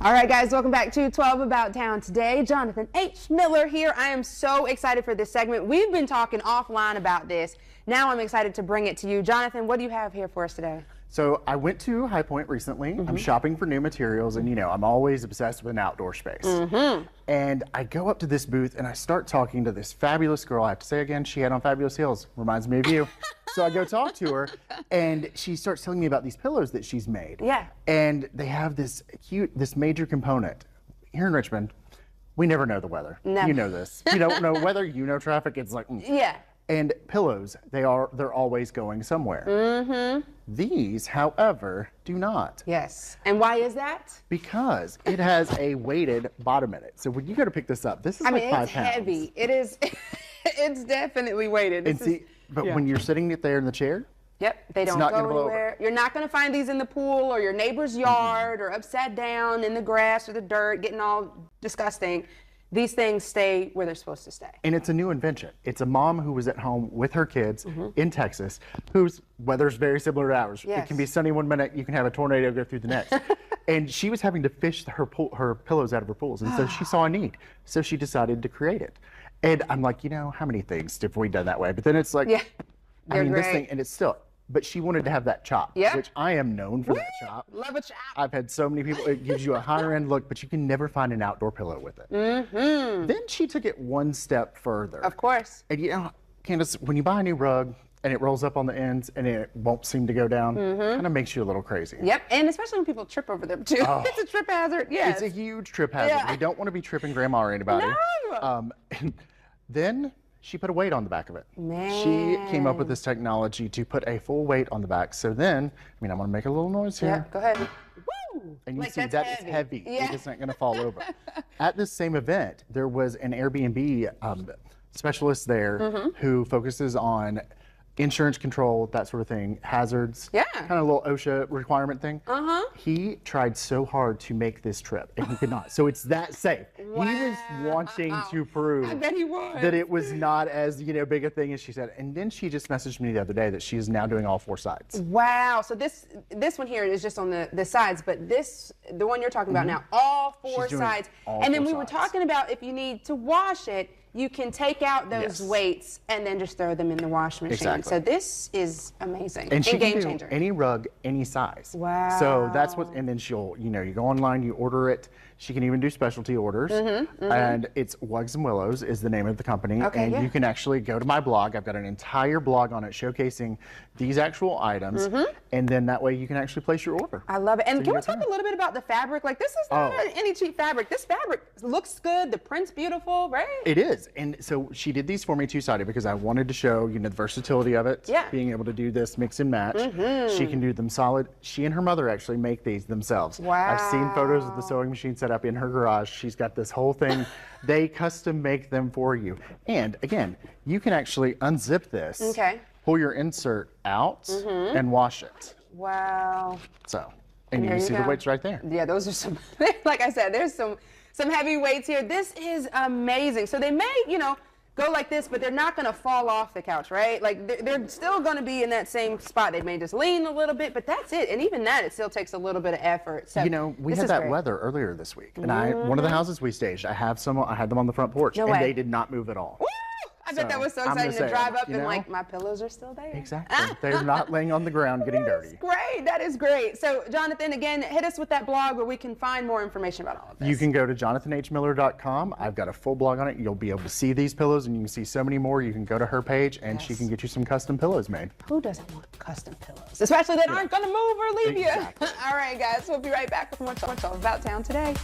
All right, guys, welcome back to 12 About Town today. Johnathan H. Miller here. I am so excited for this segment. We've been talking offline about this. Now I'm excited to bring it to you. Johnathan, what do you have here for us today? So I went to High Point recently. I'm shopping for new materials, and you know, I'm always obsessed with an outdoor space. And I go up to this booth and I start talking to this fabulous girl. I have to say again, she had on fabulous heels. Reminds me of you. So I go talk to her, and she starts telling me about these pillows that she's made. Yeah. And they have this major component. Here in Richmond, we never know the weather. No. You know this. You don't know weather, you know traffic. It's like, Yeah. And pillows, they're always going somewhere. These, however, do not. Yes. And why is that? Because it has a weighted bottom in it. So when you go to pick this up, this is like 5 pounds. It's heavy. It is. It's definitely weighted. But when you're sitting there in the chair, Yep, they don't not go gonna blow over. anywhere. You're not going to find these in the pool or your neighbor's yard or upside down in the grass or the dirt, getting all disgusting. These things stay where they're supposed to stay. and it's a new invention. It's a mom who was at home with her kids in Texas, whose weather's very similar to ours. It Yes. can be sunny one minute, you can have a tornado go through the next. And she was having to fish her pillows out of her pools, and so she saw a need. So she decided to create it. And I'm like, you know, how many things have we done that way? But then it's like, Yeah, I they're mean, this great. thing, and it's still, but she wanted to have that chop, Yeah. which I am known for that chop. Love a chop. I've had so many people, it gives you a higher end look, but you can never find an outdoor pillow with it. Then she took it one step further. Of course. And you know, Candace, when you buy a new rug and it rolls up on the ends and it won't seem to go down, kind of makes you a little crazy. Yep, and especially when people trip over them too. It's a trip hazard. Yes. It's a huge trip hazard. Yeah. We don't want to be tripping grandma or anybody. No. And then she put a weight on the back of it. Man. She came up with this technology to put a full weight on the back. So then, I mean, I'm going to make a little noise here. Yeah, go ahead. Woo! And you Like, see that's that is heavy. Yeah. It is not going to fall over. At this same event, there was an Airbnb specialist there who focuses on insurance control, that sort of thing, hazards, Yeah. kind of a little OSHA requirement thing. He tried so hard to make this trip, and he could not. So it's that safe. He was wanting to prove I bet he was. that it was not as big a thing as she said. And then she just messaged me the other day that she is now doing all 4 sides. Wow. So this one here is just on the sides, but the one you're talking about now, all 4 She's doing sides. all And then 4 we were sides. talking about if you need to wash it, you can take out those Yes. weights and then just throw them in the wash machine. Exactly. So this is amazing. And she game can do changer. any rug, any size. Wow. So that's what, and then she'll, you go online, you order it. She can even do specialty orders. And it's WUGS and Willows is the name of the company. Okay, and yeah. you can actually go to my blog. I've got an entire blog on it showcasing these actual items. And then that way you can actually place your order. I love it. And So can you we got talk that. a little bit about the fabric? Like, this is not any cheap fabric. This fabric looks good. The print's beautiful, right? It is. And so she did these for me 2-sided because I wanted to show, the versatility of it. Yeah. Being able to do this mix and match. She can do them solid. She and her mother actually make these themselves. I've seen photos of the sewing machine set up in her garage. She's got this whole thing. They custom make them for you. And again, you can actually unzip this. Okay. Pull your insert out and wash it. Wow. So, and you There can you see go. the weights right there. Yeah, those are some, like I said, there's some heavy weights here. This is amazing. So they may, go like this, but they're not going to fall off the couch, right? Like they're still going to be in that same spot. They may just lean a little bit, but that's it. And even that, it still takes a little bit of effort. So We this had is that great. weather earlier this week, and one of the houses we staged, I had them on the front porch, No and way. they did not move at all. Woo! I bet So, that was so I'm gonna exciting to say, drive up you and know? like, my pillows are still there. Exactly. They're not laying on the ground getting dirty. Great. That is great. So, Johnathan, again, hit us with that blog where we can find more information about all of this. You can go to jonathanhmiller.com. I've got a full blog on it. You'll be able to see these pillows, and you can see so many more. You can go to her page, and she Yes. can get you some custom pillows made. Who doesn't want custom pillows? Especially that aren't going to move or leave Exactly. you. All right, guys. We'll be right back with more Talk About Town today.